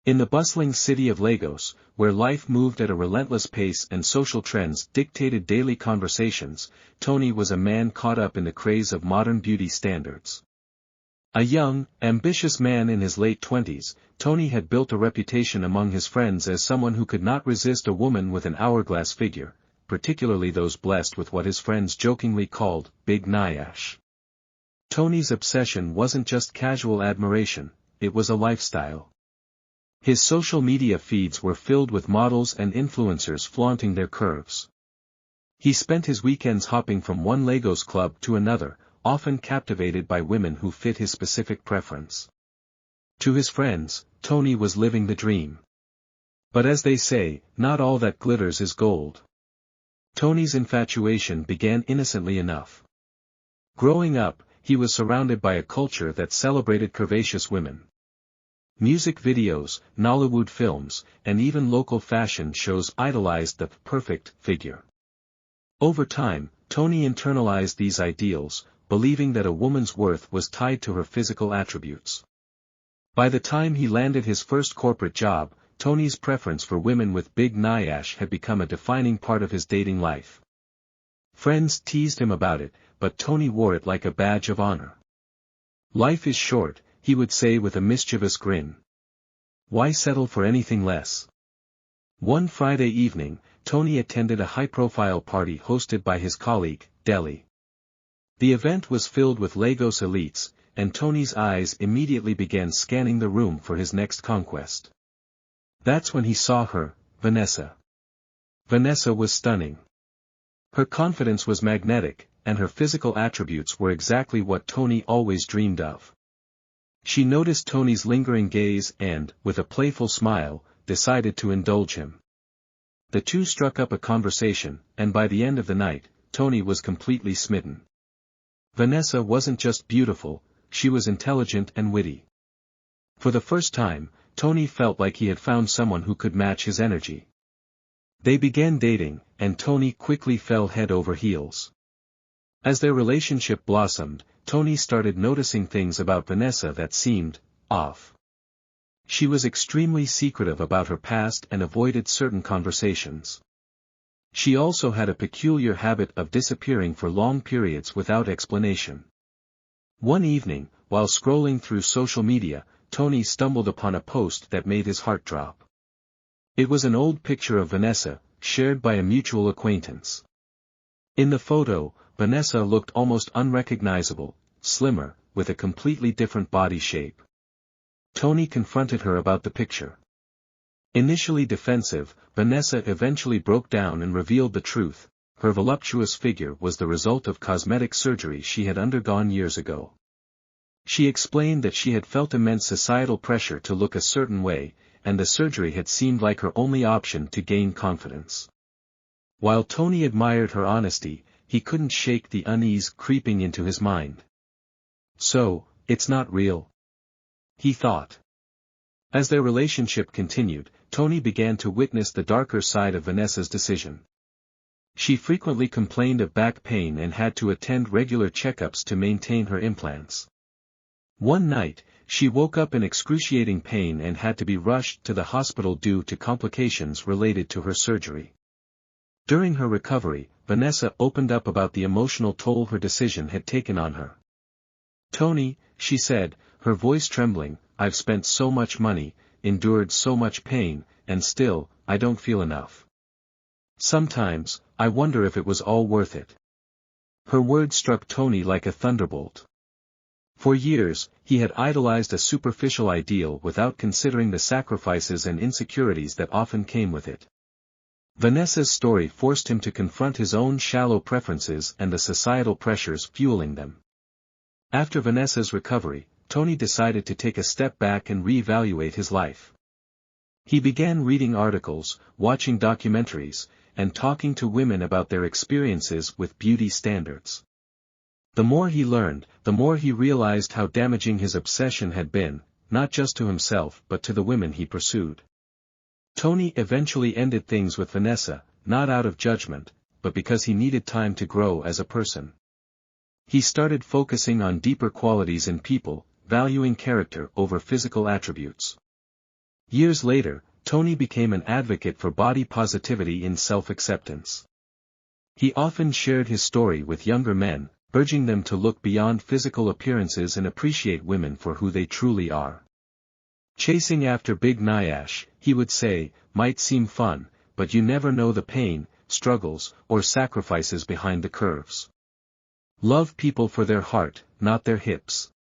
In the bustling city of Lagos, where life moved at a relentless pace and social trends dictated daily conversations, Tony was a man caught up in the craze of modern beauty standards. A young, ambitious man in his late 20s, Tony had built a reputation among his friends as someone who could not resist a woman with an hourglass figure, particularly those blessed with what his friends jokingly called, Big Nyash. Tony's obsession wasn't just casual admiration, it was a lifestyle. His social media feeds were filled with models and influencers flaunting their curves. He spent his weekends hopping from one Lagos club to another, often captivated by women who fit his specific preference. To his friends, Tony was living the dream. But as they say, not all that glitters is gold. Tony's infatuation began innocently enough. Growing up, he was surrounded by a culture that celebrated curvaceous women. Music videos, Nollywood films, and even local fashion shows idolized the perfect figure. Over time, Tony internalized these ideals, believing that a woman's worth was tied to her physical attributes. By the time he landed his first corporate job, Tony's preference for women with big Nyash had become a defining part of his dating life. Friends teased him about it, but Tony wore it like a badge of honor. "Life is short," he would say with a mischievous grin. "Why settle for anything less?" One Friday evening, Tony attended a high-profile party hosted by his colleague, Delhi. The event was filled with Lagos elites, and Tony's eyes immediately began scanning the room for his next conquest. That's when he saw her, Vanessa. Vanessa was stunning. Her confidence was magnetic, and her physical attributes were exactly what Tony always dreamed of. She noticed Tony's lingering gaze and, with a playful smile, decided to indulge him. The two struck up a conversation, and by the end of the night, Tony was completely smitten. Vanessa wasn't just beautiful, she was intelligent and witty. For the first time, Tony felt like he had found someone who could match his energy. They began dating, and Tony quickly fell head over heels. As their relationship blossomed, Tony started noticing things about Vanessa that seemed off. She was extremely secretive about her past and avoided certain conversations. She also had a peculiar habit of disappearing for long periods without explanation. One evening, while scrolling through social media, Tony stumbled upon a post that made his heart drop. It was an old picture of Vanessa, shared by a mutual acquaintance. In the photo, Vanessa looked almost unrecognizable, slimmer, with a completely different body shape. Tony confronted her about the picture. Initially defensive, Vanessa eventually broke down and revealed the truth. Her voluptuous figure was the result of cosmetic surgery she had undergone years ago. She explained that she had felt immense societal pressure to look a certain way, and the surgery had seemed like her only option to gain confidence. While Tony admired her honesty, he couldn't shake the unease creeping into his mind. "So, it's not real?" he thought. As their relationship continued, Tony began to witness the darker side of Vanessa's decision. She frequently complained of back pain and had to attend regular checkups to maintain her implants. One night, she woke up in excruciating pain and had to be rushed to the hospital due to complications related to her surgery. During her recovery, Vanessa opened up about the emotional toll her decision had taken on her. "Tony," she said, her voice trembling, "I've spent so much money, endured so much pain, and still, I don't feel enough. Sometimes, I wonder if it was all worth it." Her words struck Tony like a thunderbolt. For years, he had idolized a superficial ideal without considering the sacrifices and insecurities that often came with it. Vanessa's story forced him to confront his own shallow preferences and the societal pressures fueling them. After Vanessa's recovery, Tony decided to take a step back and reevaluate his life. He began reading articles, watching documentaries, and talking to women about their experiences with beauty standards. The more he learned, the more he realized how damaging his obsession had been, not just to himself but to the women he pursued. Tony eventually ended things with Vanessa, not out of judgment, but because he needed time to grow as a person. He started focusing on deeper qualities in people, valuing character over physical attributes. Years later, Tony became an advocate for body positivity in self-acceptance. He often shared his story with younger men, urging them to look beyond physical appearances and appreciate women for who they truly are. Chasing after big Nyash, he would say, might seem fun, but you never know the pain, struggles, or sacrifices behind the curves. Love people for their heart, not their hips.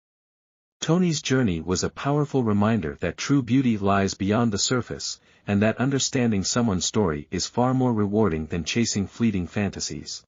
Tony's journey was a powerful reminder that true beauty lies beyond the surface, and that understanding someone's story is far more rewarding than chasing fleeting fantasies.